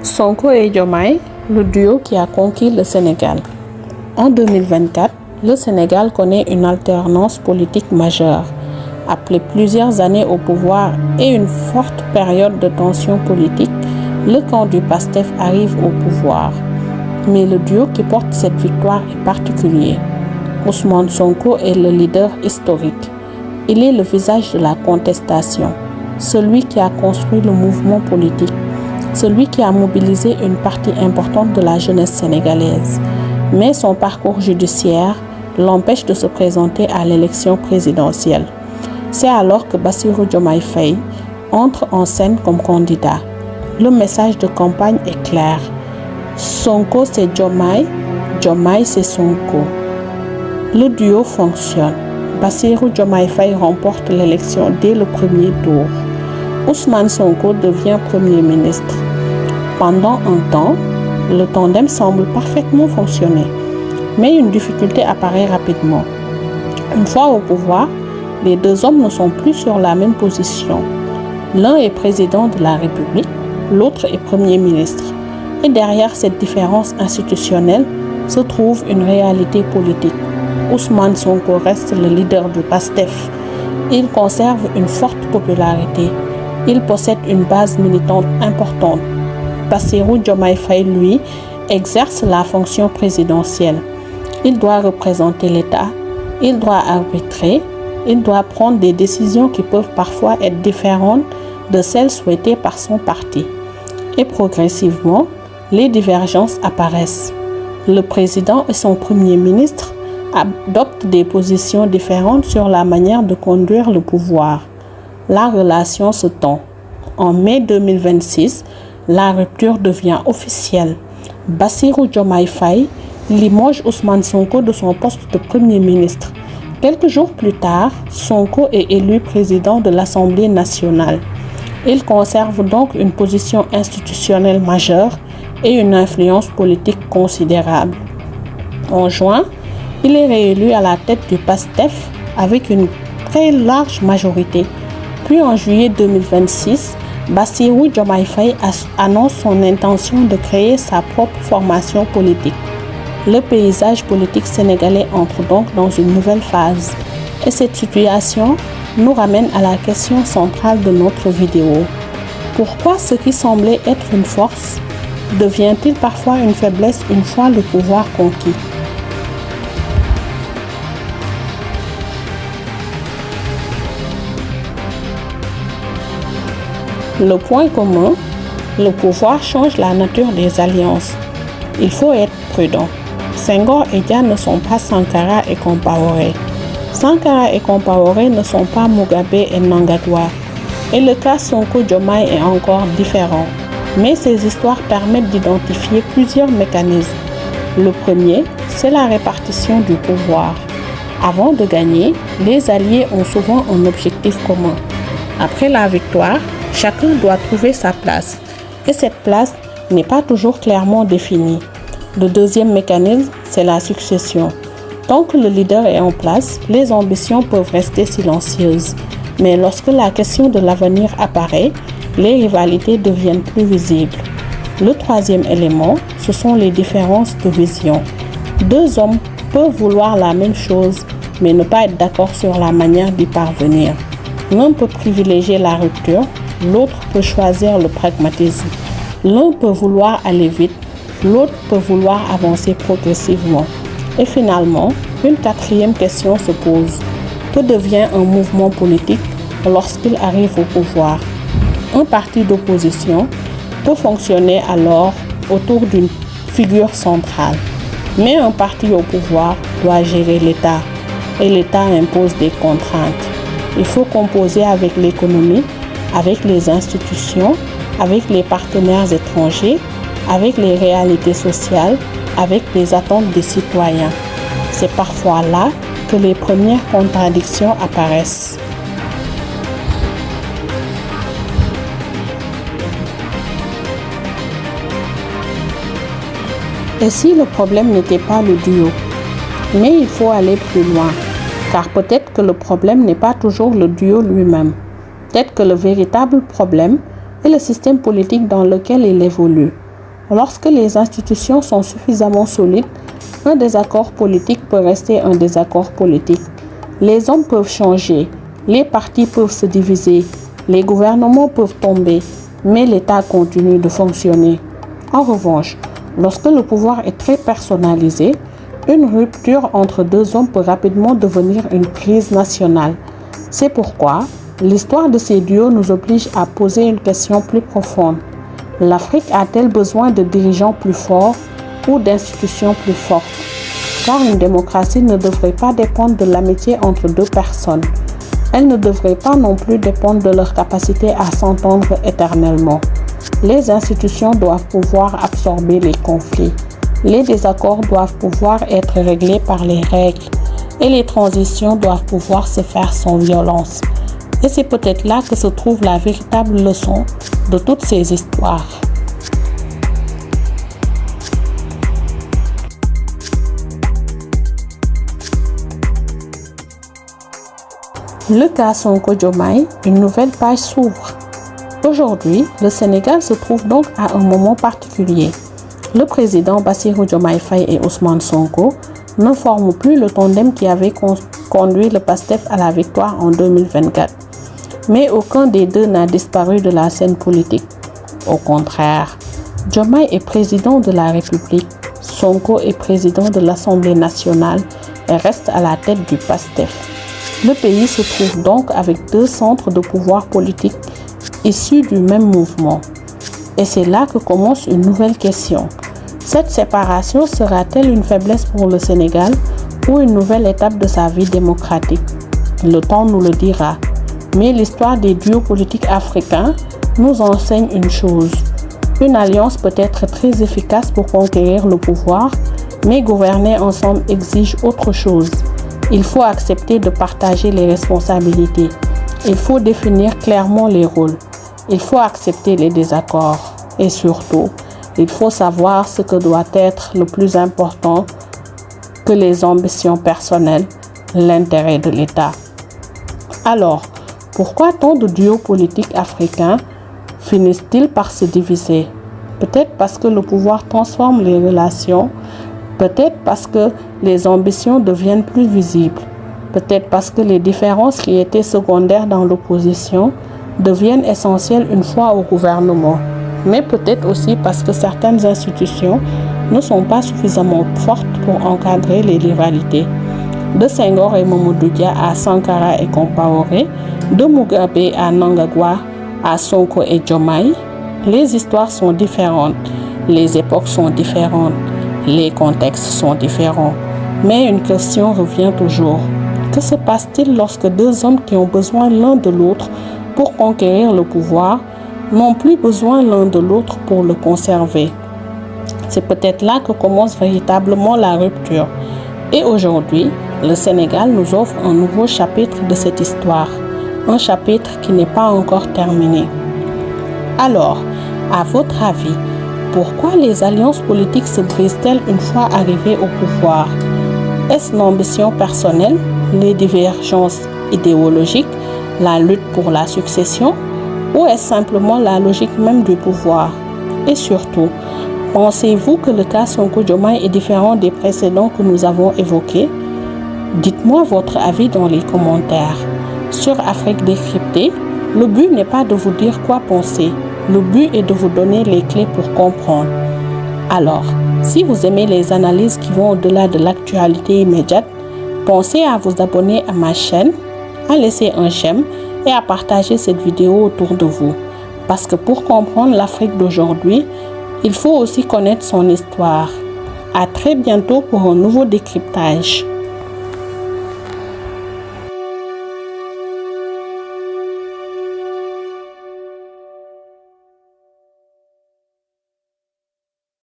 Sonko et Diomaye, le duo qui a conquis le Sénégal. En 2024, le Sénégal connaît une alternance politique majeure. Après plusieurs années au pouvoir et une forte période de tension politique, le camp du PASTEF arrive au pouvoir. Mais le duo qui porte cette victoire est particulier. Ousmane Sonko est le leader historique. Il est le visage de la contestation, celui qui a construit le mouvement politique, celui qui a mobilisé une partie importante de la jeunesse sénégalaise. Mais son parcours judiciaire l'empêche de se présenter à l'élection présidentielle. C'est alors que Bassirou Diomaye Faye entre en scène comme candidat. Le message de campagne est clair. Sonko c'est Diomaye, Diomaye c'est Sonko. Le duo fonctionne. Bassirou Diomaye Faye remporte l'élection dès le premier tour. Ousmane Sonko devient Premier ministre. Pendant un temps, le tandem semble parfaitement fonctionner. Mais une difficulté apparaît rapidement. Une fois au pouvoir, les deux hommes ne sont plus sur la même position. L'un est président de la République, l'autre est Premier ministre. Et derrière cette différence institutionnelle se trouve une réalité politique. Ousmane Sonko reste le leader du PASTEF. Il conserve une forte popularité. Il possède une base militante importante. Bassirou Diomaye Faye, lui, exerce la fonction présidentielle. Il doit représenter l'État, il doit arbitrer, il doit prendre des décisions qui peuvent parfois être différentes de celles souhaitées par son parti. Et progressivement, les divergences apparaissent. Le président et son premier ministre adoptent des positions différentes sur la manière de conduire le pouvoir. La relation se tend. En mai 2026, la rupture devient officielle. Bassirou Diomaye Faye limoge Ousmane Sonko de son poste de Premier ministre. Quelques jours plus tard, Sonko est élu président de l'Assemblée nationale. Il conserve donc une position institutionnelle majeure et une influence politique considérable. En juin, il est réélu à la tête du PASTEF avec une très large majorité. Puis en juillet 2026, Bassirou Diomaye Faye annonce son intention de créer sa propre formation politique. Le paysage politique sénégalais entre donc dans une nouvelle phase. Et cette situation nous ramène à la question centrale de notre vidéo. Pourquoi ce qui semblait être une force devient-il parfois une faiblesse une fois le pouvoir conquis? Le point commun, le pouvoir change la nature des alliances. Il faut être prudent. Senghor et Dia ne sont pas Sankara et Compaoré. Sankara et Compaoré ne sont pas Mugabe et Mnangagwa. Et le cas Sonko-Diomaye est encore différent. Mais ces histoires permettent d'identifier plusieurs mécanismes. Le premier, c'est la répartition du pouvoir. Avant de gagner, les alliés ont souvent un objectif commun. Après la victoire, chacun doit trouver sa place. Et cette place n'est pas toujours clairement définie. Le deuxième mécanisme, c'est la succession. Tant que le leader est en place, les ambitions peuvent rester silencieuses. Mais lorsque la question de l'avenir apparaît, les rivalités deviennent plus visibles. Le troisième élément, ce sont les différences de vision. Deux hommes peuvent vouloir la même chose, mais ne pas être d'accord sur la manière d'y parvenir. L'un peut privilégier la rupture, l'autre peut choisir le pragmatisme. L'un peut vouloir aller vite, l'autre peut vouloir avancer progressivement. Et finalement, une quatrième question se pose. Que devient un mouvement politique lorsqu'il arrive au pouvoir? Un parti d'opposition peut fonctionner alors autour d'une figure centrale. Mais un parti au pouvoir doit gérer l'État. Et l'État impose des contraintes. Il faut composer avec l'économie, avec les institutions, avec les partenaires étrangers, avec les réalités sociales, avec les attentes des citoyens. C'est parfois là que les premières contradictions apparaissent. Et si le problème n'était pas le duo? Mais il faut aller plus loin, car peut-être que le problème n'est pas toujours le duo lui-même. Peut-être que le véritable problème est le système politique dans lequel il évolue. Lorsque les institutions sont suffisamment solides, un désaccord politique peut rester un désaccord politique. Les hommes peuvent changer, les partis peuvent se diviser, les gouvernements peuvent tomber, mais l'État continue de fonctionner. En revanche, lorsque le pouvoir est très personnalisé, une rupture entre deux hommes peut rapidement devenir une crise nationale. C'est pourquoi l'histoire de ces duos nous oblige à poser une question plus profonde. L'Afrique a-t-elle besoin de dirigeants plus forts ou d'institutions plus fortes? Car une démocratie ne devrait pas dépendre de l'amitié entre deux personnes. Elle ne devrait pas non plus dépendre de leur capacité à s'entendre éternellement. Les institutions doivent pouvoir absorber les conflits. Les désaccords doivent pouvoir être réglés par les règles. Et les transitions doivent pouvoir se faire sans violence. Et c'est peut-être là que se trouve la véritable leçon de toutes ces histoires. Le cas Sonko Diomaye, une nouvelle page s'ouvre. Aujourd'hui, le Sénégal se trouve donc à un moment particulier. Le président Bassirou Diomaye Faye et Ousmane Sonko ne forment plus le tandem qui avait conduit le PASTEF à la victoire en 2024. Mais aucun des deux n'a disparu de la scène politique. Au contraire, Diomaye est président de la République, Sonko est président de l'Assemblée nationale et reste à la tête du PASTEF. Le pays se trouve donc avec deux centres de pouvoir politique issus du même mouvement. Et c'est là que commence une nouvelle question. Cette séparation sera-t-elle une faiblesse pour le Sénégal ou une nouvelle étape de sa vie démocratique? Le temps nous le dira. Mais l'histoire des duos politiques africains nous enseigne une chose. Une alliance peut être très efficace pour conquérir le pouvoir, mais gouverner ensemble exige autre chose. Il faut accepter de partager les responsabilités. Il faut définir clairement les rôles. Il faut accepter les désaccords. Et surtout, il faut savoir ce que doit être le plus important que les ambitions personnelles, l'intérêt de l'État. Alors, pourquoi tant de duos politiques africains finissent-ils par se diviser? Peut-être parce que le pouvoir transforme les relations, peut-être parce que les ambitions deviennent plus visibles, peut-être parce que les différences qui étaient secondaires dans l'opposition deviennent essentielles une fois au gouvernement, mais peut-être aussi parce que certaines institutions ne sont pas suffisamment fortes pour encadrer les rivalités. De Senghor et Mamadou Dia à Sankara et Compaoré, de Mugabe à Mnangagwa à Sonko et Diomaye, les histoires sont différentes, les époques sont différentes, les contextes sont différents. Mais une question revient toujours. Que se passe-t-il lorsque deux hommes qui ont besoin l'un de l'autre pour conquérir le pouvoir n'ont plus besoin l'un de l'autre pour le conserver? C'est peut-être là que commence véritablement la rupture. Et aujourd'hui, le Sénégal nous offre un nouveau chapitre de cette histoire. Un chapitre qui n'est pas encore terminé. Alors, à votre avis, pourquoi les alliances politiques se brisent-elles une fois arrivées au pouvoir? Est-ce l'ambition personnelle, les divergences idéologiques, la lutte pour la succession, ou est-ce simplement la logique même du pouvoir? Et surtout, pensez-vous que le cas Sonko Diomaye est différent des précédents que nous avons évoqués? Dites-moi votre avis dans les commentaires. Sur Afrique décryptée, le but n'est pas de vous dire quoi penser. Le but est de vous donner les clés pour comprendre. Alors, si vous aimez les analyses qui vont au-delà de l'actualité immédiate, pensez à vous abonner à ma chaîne, à laisser un j'aime et à partager cette vidéo autour de vous. Parce que pour comprendre l'Afrique d'aujourd'hui, il faut aussi connaître son histoire. À très bientôt pour un nouveau décryptage.